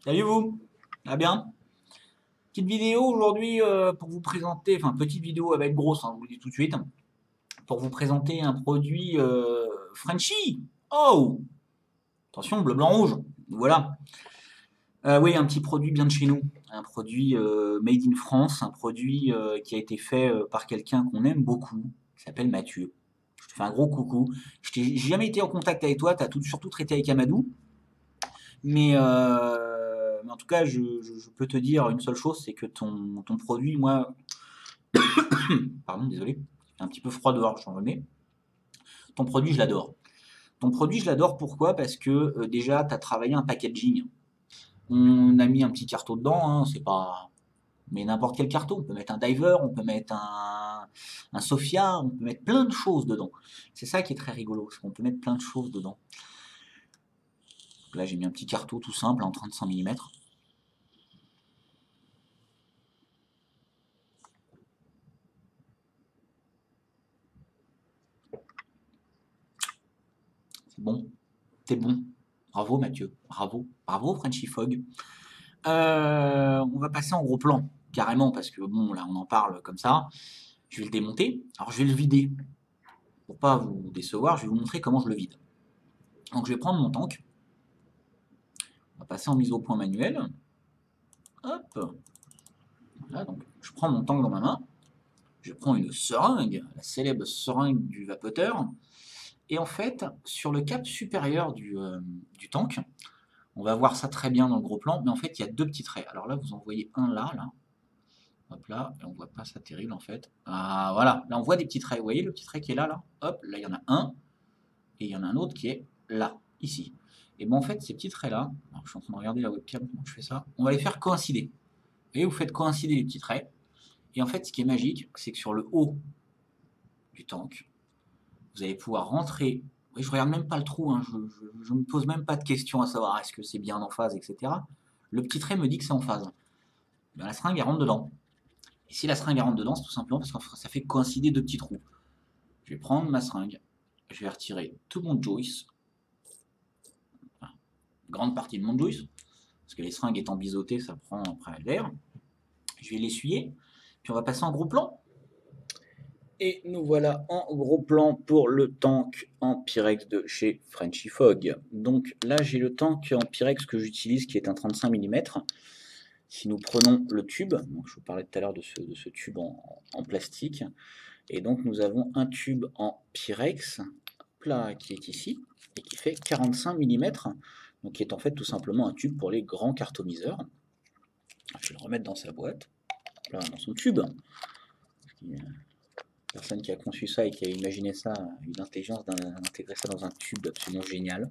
Salut vous, ça va bien? Petite vidéo aujourd'hui pour vous présenter, enfin petite vidéo, elle va être grosse, hein, je vous le dis tout de suite, pour vous présenter un produit Frenchy. Oh, attention, bleu, blanc, rouge. Voilà. Oui, un petit produit bien de chez nous, un produit made in France, un produit qui a été fait par quelqu'un qu'on aime beaucoup, qui s'appelle Mathieu. Je te fais un gros coucou. J'ai jamais été en contact avec toi, surtout traité avec Amadou. Mais en tout cas, je peux te dire une seule chose, c'est que ton produit, moi, pardon, désolé, un petit peu froid dehors, je t'en remets. Ton produit, je l'adore. Ton produit, je l'adore pourquoi? Parce que déjà, tu as travaillé un packaging. On a mis un petit carton dedans, hein, c'est pas. Mais n'importe quel carton. On peut mettre un diver, on peut mettre un Sophia, on peut mettre plein de choses dedans. C'est ça qui est très rigolo, c'est qu'on peut mettre plein de choses dedans. Donc là, j'ai mis un petit carton tout simple en 35 mm. C'est bon, c'est bon. Bravo Mathieu, bravo, bravo Frenchy Fog. On va passer en gros plan, carrément, parce que bon, là on en parle comme ça. Je vais le démonter. Alors je vais le vider. Pour pas vous décevoir, je vais vous montrer comment je le vide. Donc je vais prendre mon tank. On va passer en mise au point manuel. Hop. Voilà, donc je prends mon tank dans ma main. Je prends une seringue, la célèbre seringue du vapoteur. Et en fait, sur le cap supérieur du tank, on va voir ça très bien dans le gros plan, mais en fait, il y a deux petits traits. Alors là, vous en voyez un là. Hop là, et on voit pas ça terrible en fait. Ah voilà, là on voit des petits traits. Vous voyez le petit trait qui est là, là? Hop, là il y en a un, et il y en a un autre qui est là, ici. Et bon en fait, ces petits traits-là, alors je suis en train de regarder la webcam, comment je fais ça, on va les faire coïncider. Vous voyez, vous faites coïncider les petits traits. Et en fait, ce qui est magique, c'est que sur le haut du tank, vous allez pouvoir rentrer. Oui, je regarde même pas le trou, hein, je me pose même pas de questions à savoir est-ce que c'est bien en phase, etc. Le petit trait me dit que c'est en phase. Ben, la seringue elle rentre dedans. Et si la seringue elle rentre dedans, c'est tout simplement parce que ça fait coïncider deux petits trous. Je vais prendre ma seringue, je vais retirer tout mon Joyce, enfin, une grande partie de mon Joyce, parce que les seringues étant biseautées, ça prend après l'air. Je vais l'essuyer, puis on va passer en gros plan. Et nous voilà en gros plan pour le tank en Pyrex de chez Frenchy Fog. Donc là, j'ai le tank en Pyrex que j'utilise qui est un 35 mm. Si nous prenons le tube, donc je vous parlais tout à l'heure de ce tube en plastique, et donc nous avons un tube en Pyrex plat qui est ici et qui fait 45 mm, donc qui est en fait tout simplement un tube pour les grands cartoniseurs. Je vais le remettre dans sa boîte, là, dans son tube. La personne qui a conçu ça et qui a imaginé ça a eu l'intelligence d'intégrer ça dans un tube absolument génial.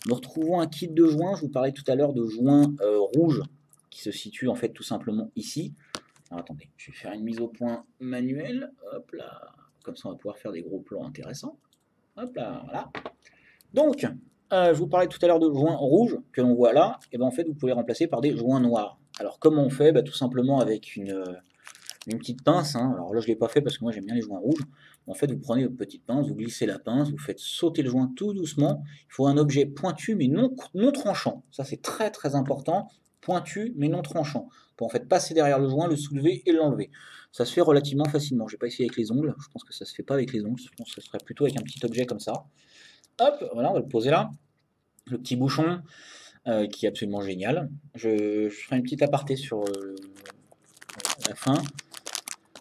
Nous retrouvons un kit de joints. Je vous parlais tout à l'heure de joints rouges qui se situe en fait tout simplement ici. Alors attendez, je vais faire une mise au point manuelle. Hop là, comme ça on va pouvoir faire des gros plans intéressants. Hop là, voilà. Donc, je vous parlais tout à l'heure de joints rouges que l'on voit là, et ben en fait vous pouvez les remplacer par des joints noirs. Alors comment on fait? Tout simplement avec une petite pince, hein. Alors là je ne l'ai pas fait parce que moi j'aime bien les joints rouges. En fait vous prenez votre petite pince, vous glissez la pince, vous faites sauter le joint tout doucement. Il faut un objet pointu mais non tranchant. Ça c'est très très important. Pointu mais non tranchant. Pour en fait passer derrière le joint, le soulever et l'enlever. Ça se fait relativement facilement. Je n'ai pas essayé avec les ongles. Je pense que ça se fait pas avec les ongles. Je pense que ce serait plutôt avec un petit objet comme ça. Hop, voilà, on va le poser là. Le petit bouchon qui est absolument génial. Je ferai une petite aparté sur la fin.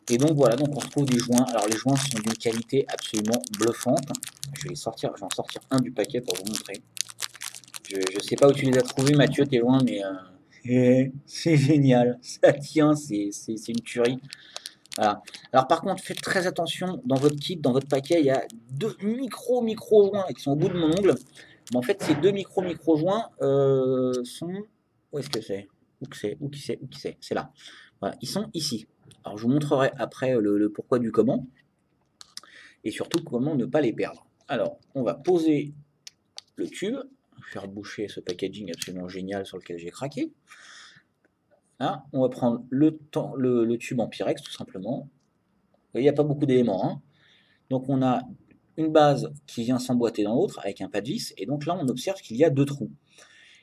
Et donc voilà, donc on retrouve des joints. Alors les joints sont d'une qualité absolument bluffante. Je vais en sortir un du paquet pour vous montrer. Je ne sais pas où tu les as trouvés, Mathieu, tes joints, mais c'est génial. Ça tient, c'est une tuerie. Voilà. Alors par contre, faites très attention, dans votre kit, dans votre paquet, il y a deux micro joints qui sont au bout de mon ongle. Mais en fait, ces deux micro joints sont... Où est-ce que c'est? Où qui c'est? C'est là. Voilà, ils sont ici. Alors je vous montrerai après le pourquoi du comment, et surtout comment ne pas les perdre. Alors, on va poser le tube, faire boucher ce packaging absolument génial sur lequel j'ai craqué. Là, on va prendre le tube en Pyrex, tout simplement. Vous voyez, il n'y a pas beaucoup d'éléments, hein. Donc on a une base qui vient s'emboîter dans l'autre avec un pas de vis, et donc là on observe qu'il y a deux trous.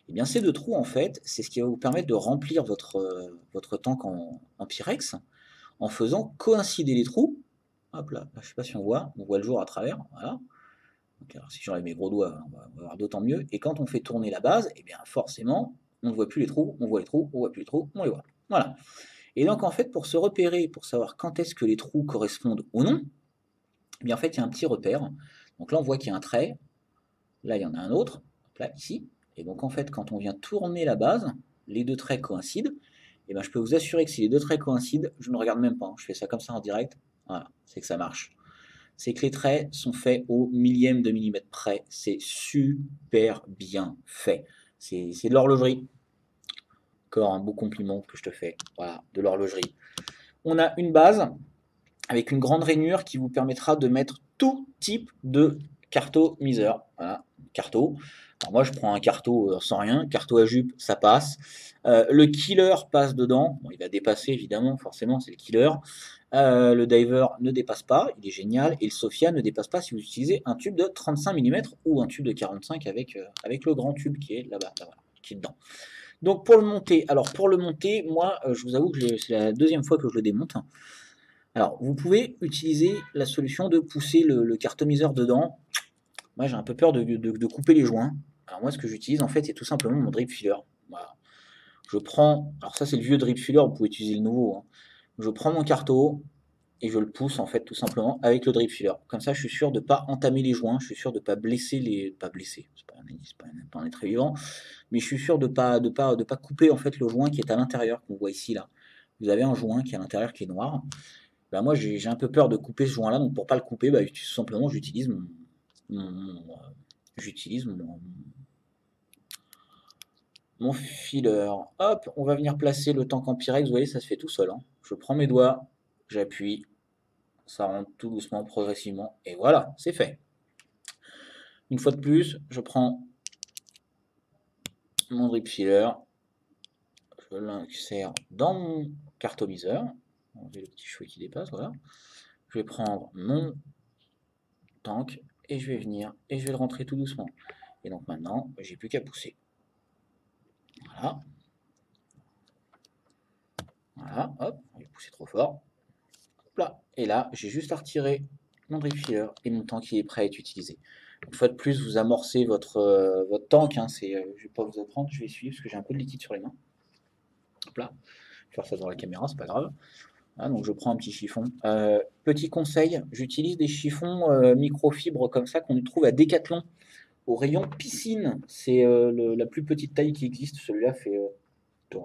Et bien ces 2 trous, en fait, c'est ce qui va vous permettre de remplir votre tank en Pyrex, en faisant coïncider les trous. Hop là, je sais pas si on voit le jour à travers, voilà. Donc, alors, si j'enlève mes gros doigts, on va voir d'autant mieux. Et quand on fait tourner la base, et bien forcément, on ne voit plus les trous, on voit les trous, on voit plus les trous, on les voit. Voilà. Et donc en fait, pour se repérer, pour savoir quand est-ce que les trous correspondent ou non, eh bien en fait, il y a un petit repère. Donc là, on voit qu'il y a un trait. Là, il y en a un autre. Là, ici. Et donc en fait, quand on vient tourner la base, les 2 traits coïncident. Et bien, je peux vous assurer que si les 2 traits coïncident, je ne regarde même pas, hein. Je fais ça comme ça en direct. Voilà, c'est que ça marche. C'est que les traits sont faits au millième de millimètre près. C'est super bien fait. C'est de l'horlogerie. Encore un beau compliment que je te fais. Voilà, de l'horlogerie. On a une base avec une grande rainure qui vous permettra de mettre tout type de cartomiseur. Voilà, carto. Alors moi, je prends un carto sans rien. Carto à jupe, ça passe. Le killer passe dedans. Bon, il va dépasser, évidemment, forcément, c'est le killer. Le diver ne dépasse pas, il est génial. Et le Sophia ne dépasse pas si vous utilisez un tube de 35 mm ou un tube de 45 avec le grand tube qui est là-bas, là, voilà, qui est dedans. Donc pour le monter, moi, je vous avoue que c'est la 2e fois que je le démonte. Alors, vous pouvez utiliser la solution de pousser le cartomiseur dedans. Moi, j'ai un peu peur de couper les joints. Alors moi, ce que j'utilise, en fait, c'est tout simplement mon drip filler. Voilà. Je prends, alors ça, c'est le vieux drip filler, vous pouvez utiliser le nouveau, hein. Je prends mon carto et je le pousse, en fait, tout simplement, avec le drip filler. Comme ça, je suis sûr de ne pas entamer les joints, je suis sûr de ne pas blesser pas blesser, c'est pas un être vivant, mais je suis sûr de pas couper, en fait, le joint qui est à l'intérieur, qu'on voit ici, là. Vous avez un joint qui est à l'intérieur qui est noir. Bah, moi j'ai un peu peur de couper ce joint-là, donc pour pas le couper, bah, tout simplement j'utilise j'utilise mon filler. Hop, on va venir placer le tank en Pyrex, vous voyez, ça se fait tout seul, hein. Je prends mes doigts, j'appuie, ça rentre tout doucement, progressivement, et voilà, c'est fait. Une fois de plus, je prends mon drip filler, je l'insère dans mon cartomiseur, on a le petit cheveu qui dépasse, voilà. Je vais prendre mon tank et je vais venir et je vais le rentrer tout doucement. Et donc maintenant, j'ai plus qu'à pousser. Voilà. Voilà, hop, on va pousser trop fort. Hop là. Et là, j'ai juste à retirer mon drip filler et mon tank qui est prêt à être utilisé. Une fois de plus, vous amorcez votre tank. Hein, je ne vais pas vous apprendre, je vais essuyer parce que j'ai un peu de liquide sur les mains. Hop là. Je vais faire ça dans la caméra, c'est pas grave. Voilà, donc je prends un petit chiffon. Petit conseil, j'utilise des chiffons microfibre comme ça qu'on trouve à Decathlon au rayon piscine. C'est la plus petite taille qui existe. Celui-là fait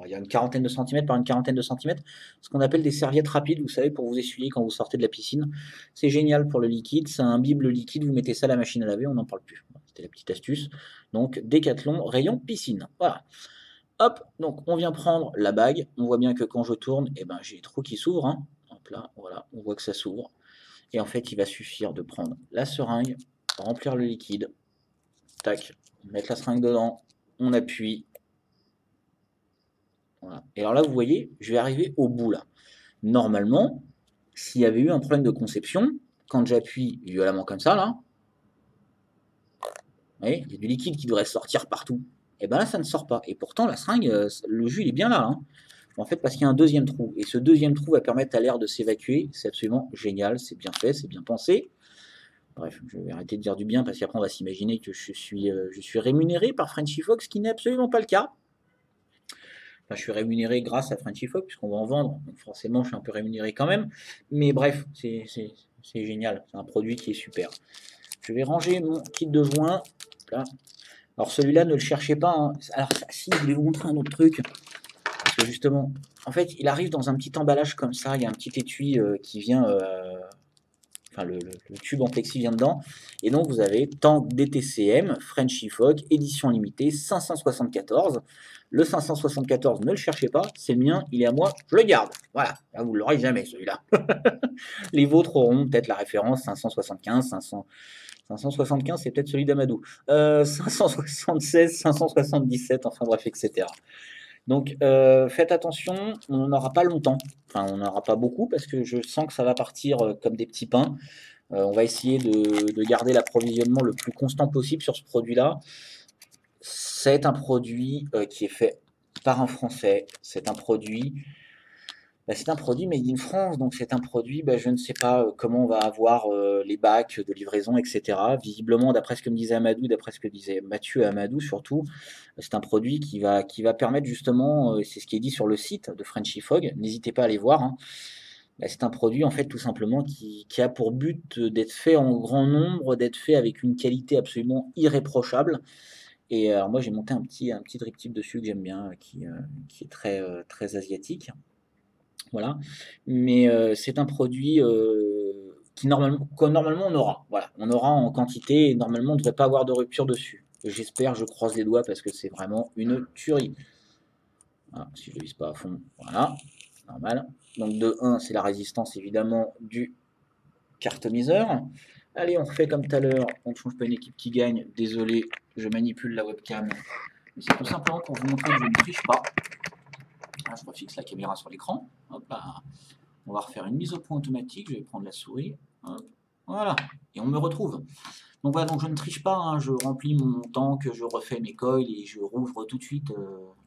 il y a une quarantaine de centimètres par une quarantaine de centimètres. Ce qu'on appelle des serviettes rapides, vous savez, pour vous essuyer quand vous sortez de la piscine. C'est génial pour le liquide. Ça imbibe le liquide. Vous mettez ça à la machine à laver, on n'en parle plus. C'était la petite astuce. Donc Decathlon rayon piscine. Voilà. Hop, donc on vient prendre la bague. On voit bien que quand je tourne, eh ben, j'ai les trous qui s'ouvrent, hein. Hop là, voilà, on voit que ça s'ouvre. Et en fait, il va suffire de prendre la seringue, remplir le liquide, tac, mettre la seringue dedans, on appuie. Voilà. Et alors là, vous voyez, je vais arriver au bout là. Normalement, s'il y avait eu un problème de conception, quand j'appuie violemment comme ça, là, vous voyez, il y a du liquide qui devrait sortir partout. Et bien là, ça ne sort pas. Et pourtant, la seringue, le jus, il est bien là, hein. En fait, parce qu'il y a un deuxième trou. Et ce deuxième trou va permettre à l'air de s'évacuer. C'est absolument génial, c'est bien fait, c'est bien pensé. Bref, je vais arrêter de dire du bien parce qu'après on va s'imaginer que je suis rémunéré par Frenchy Fox, ce qui n'est absolument pas le cas. Enfin, je suis rémunéré grâce à Frenchy Fox puisqu'on va en vendre, donc forcément je suis un peu rémunéré quand même. Mais bref, c'est génial, c'est un produit qui est super. Je vais ranger mon kit de joint. Là. Alors celui-là, ne le cherchez pas, hein. Alors si, je voulais vous montrer un autre truc. Parce que justement, en fait, il arrive dans un petit emballage comme ça, il y a un petit étui qui vient... Enfin, le tube en plexi vient dedans. Et donc, vous avez tank DTCM, Frenchy Fox, édition limitée, 574. Le 574, ne le cherchez pas, c'est le mien, il est à moi, je le garde. Voilà, là, vous ne l'aurez jamais, celui-là. Les vôtres auront peut-être la référence 575, 575, c'est peut-être celui d'Amadou. 576, 577, enfin bref, etc. Donc faites attention, on n'en aura pas longtemps, enfin on n'en aura pas beaucoup parce que je sens que ça va partir comme des petits pains. On va essayer de garder l'approvisionnement le plus constant possible sur ce produit-là. C'est un produit qui est fait par un Français. C'est un produit made in France, donc c'est un produit, je ne sais pas comment on va avoir les bacs de livraison, etc. Visiblement, d'après ce que me disait Amadou, d'après ce que disait Mathieu et Amadou surtout, c'est un produit qui va permettre justement, c'est ce qui est dit sur le site de Frenchy Fog, n'hésitez pas à aller voir, hein. C'est un produit en fait tout simplement qui a pour but d'être fait en grand nombre, d'être fait avec une qualité absolument irréprochable. Et alors moi j'ai monté un petit drip tip dessus que j'aime bien, qui est très asiatique. Voilà. Mais c'est un produit que normalement on aura. Voilà. On aura en quantité et normalement on ne devrait pas avoir de rupture dessus. J'espère, je croise les doigts parce que c'est vraiment une tuerie. Voilà, si je ne vise pas à fond, voilà, normal. Donc de 1, c'est la résistance évidemment du cartoniseur. Allez, on refait comme tout à l'heure, on ne change pas une équipe qui gagne. Désolé, je manipule la webcam. Mais c'est tout simplement pour vous montrer que je ne triche pas. Là, je refixe la caméra sur l'écran. Hop là. On va refaire une mise au point automatique. Je vais prendre la souris. Hop. Voilà. Et on me retrouve. Donc voilà, donc je ne triche pas. Hein. Je remplis mon tank, je refais mes coils et je rouvre tout de suite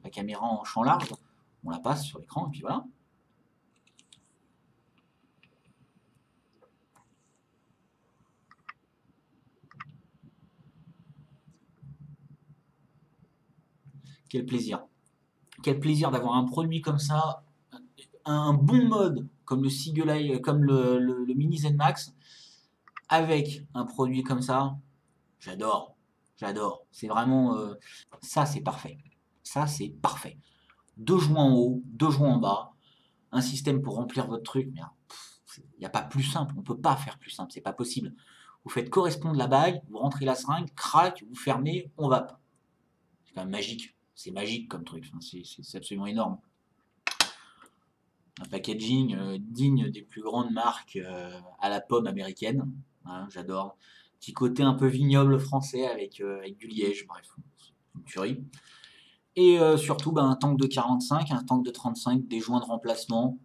la caméra en champ large. On la passe sur l'écran et puis voilà. Quel plaisir. Quel plaisir d'avoir un produit comme ça, un bon mode comme le Seagull, comme le Mini Zen Max, avec un produit comme ça, j'adore. J'adore. C'est vraiment. Ça, c'est parfait. Ça, c'est parfait. Deux joints en haut, deux joints en bas, un système pour remplir votre truc. Mais il n'y a pas plus simple. On ne peut pas faire plus simple. C'est pas possible. Vous faites correspondre la bague, vous rentrez la seringue, crac, vous fermez, on vape. C'est quand même magique. C'est magique comme truc. Enfin, c'est absolument énorme. Un packaging digne des plus grandes marques à la pomme américaine. Hein, j'adore. Petit côté un peu vignoble français avec du liège. Bref, une tuerie. Et surtout, un tank de 45, un tank de 35, des joints de remplacement.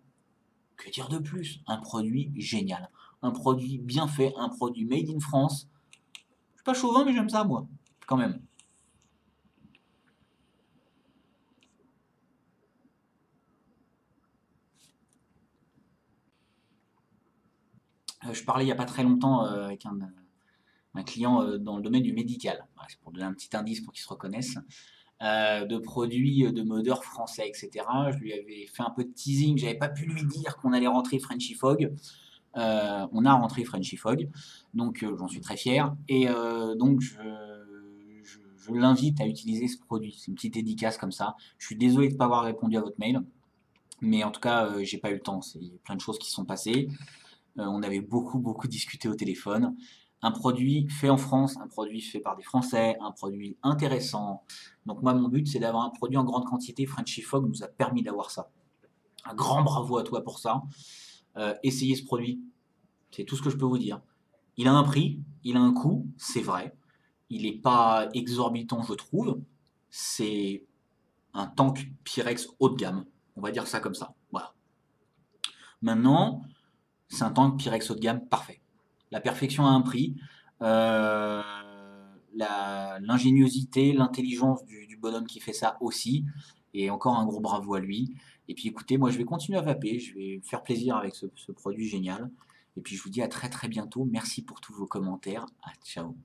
Que dire de plus? Un produit génial. Un produit bien fait, un produit made in France. Je suis pas chauvin, mais j'aime ça, moi. Quand même. Je parlais il n'y a pas très longtemps avec un client dans le domaine du médical. Voilà, c'est pour donner un petit indice pour qu'ils se reconnaissent. De produits de modeurs français, etc. Je lui avais fait un peu de teasing. J'avais pas pu lui dire qu'on allait rentrer Frenchy Fog. On a rentré Frenchy Fog, donc j'en suis très fier. Et donc je l'invite à utiliser ce produit. C'est une petite dédicace comme ça. Je suis désolé de ne pas avoir répondu à votre mail, mais en tout cas, j'ai pas eu le temps. Il y a plein de choses qui se sont passées. On avait beaucoup discuté au téléphone. Un produit fait en France, un produit fait par des Français, un produit intéressant. Donc moi, mon but, c'est d'avoir un produit en grande quantité. Frenchy Fog nous a permis d'avoir ça. Un grand bravo à toi pour ça. Essayez ce produit. C'est tout ce que je peux vous dire. Il a un prix, il a un coût, c'est vrai. Il n'est pas exorbitant, je trouve. C'est un tank Pyrex haut de gamme. On va dire ça comme ça. Voilà. Maintenant, c'est un tank Pyrex haut de gamme parfait. La perfection a un prix. Euh, L'ingéniosité, l'intelligence du bonhomme qui fait ça aussi. Et encore un gros bravo à lui. Et puis écoutez, moi je vais continuer à vaper, je vais me faire plaisir avec ce produit génial. Et puis je vous dis à très bientôt. Merci pour tous vos commentaires. Ciao.